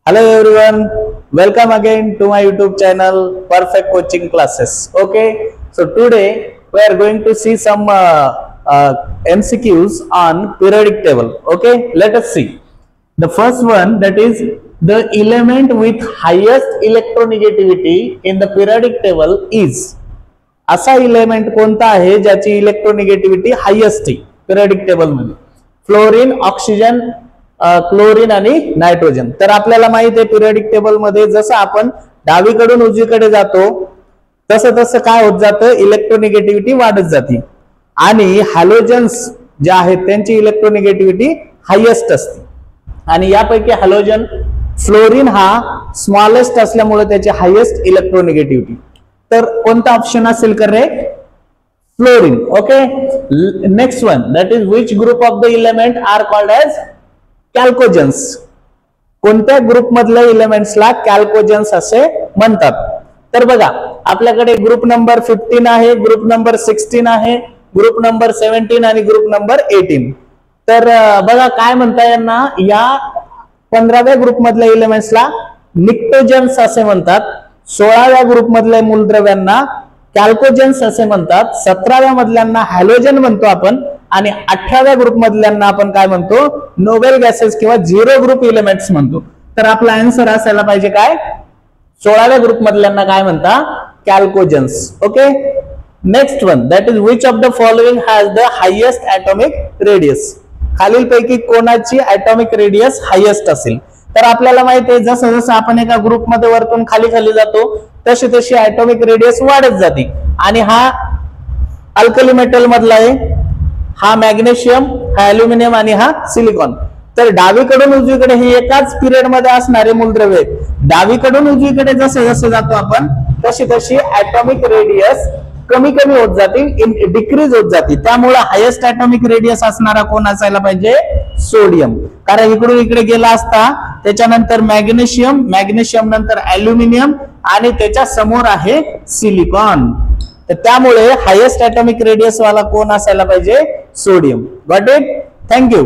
Hello everyone, welcome again to my YouTube channel Perfect Coaching Classes. Okay, so today we are going to see some MCQs on periodic table. Okay, let us see. The first one, that is the element with highest electronegativity in the periodic table is. असा element कोणता आहे ज्याची electronegativity highest आहे periodic table मध्ये? Fluorine, oxygen, chlorine आणि nitrogen. तर आपल्याला माहित आहे पिरियडिक टेबल मध्ये जसं आपण डावीकडून उजवीकडे जातो तसं तसं काय होत जातं, इलेक्ट्रोनेगेटिव्हिटी वाढत जाते आणि हॅलोजन्स जे आहेत त्यांची इलेक्ट्रोनेगेटिव्हिटी हायेस्ट असते. आणि यापैकी हॅलोजन फ्लोरीन हा स्मॉलेस्ट असल्यामुळे त्याची हायेस्ट इलेक्ट्रोनेगेटिव्हिटी. तर कोणता ऑप्शन असेल correct? Fluorine. Okay, next one, that is which group of the elements are called as chalcogens. कोणत्या ग्रुप मधल्या इलेमेंट्सला कॅल्कोजन्स असे म्हणतात? तर बघा आपल्याकडे ग्रुप नंबर 15 आहे, ग्रुप नंबर 16 आहे, ग्रुप नंबर 17 आणि ग्रुप नंबर 18. तर बघा काय म्हणता यांना, या 15व्या ग्रुप मधल्या इलेमेंट्सला निक्टोजन्स असे म्हणतात, 16व्या ग्रुप मधल्या मूलद्रव्यांना कॅल्कोजन्स असे म्हणतात, 17व्या मधल्यांना हॅलोजन म्हणतो आपण आणि 18व्या ग्रुप मधल्यांना आपण काय म्हणतो, नोबेल गॅसेस किंवा झिरो ग्रुप इलेमेंट्स म्हणतो. तर आपला आन्सर असायला पाहिजे काय, 16व्या ग्रुप मधल्यांना काय म्हणता, chalcogens. Okay, next one, that is which of the following has the highest atomic radius. खालीलपैकी कोणाची ऍटॉमिक रेडियस हायेस्ट असेल? तर आपल्याला माहिती आहे जसं जसं आपण एका ग्रुपमध्ये वरतून खाली खाली जातो तशी तशी ऍटॉमिक रेडियस वाढत जाते. आणि हा अल्कली मेटल मधला आहे, हा मॅग्नेशियम, हा अल्युमिनियम आणि हा सिलिकॉन. तर डावीकडून उजवीकडे हे एकाच पिरियड मध्ये असणारे मूलद्रव्य आहेत. डावीकडून उजवीकडे जसं जसं जातो आपण तशी तशी ऍटॉमिक रेडियस कमी कमी होत जाते, डिक्रीज होत जाते. त्यामुळे हायेस्ट ऍटॉमिक रेडियस असणारा कोण असायला पाहिजे, सोडियम. कारण इकडून इकडे गेला असता त्याच्यानंतर मॅग्नेशियम, मॅग्नेशियम नंतर अल्युमिनियम आणि त्याच्या समोर आहे सिलिकॉन. तर त्यामुळे हायेस्ट ऍटॉमिक रेडियस वाला कोण असायला पाहिजे, सोडियम. Got it? थँक्यू.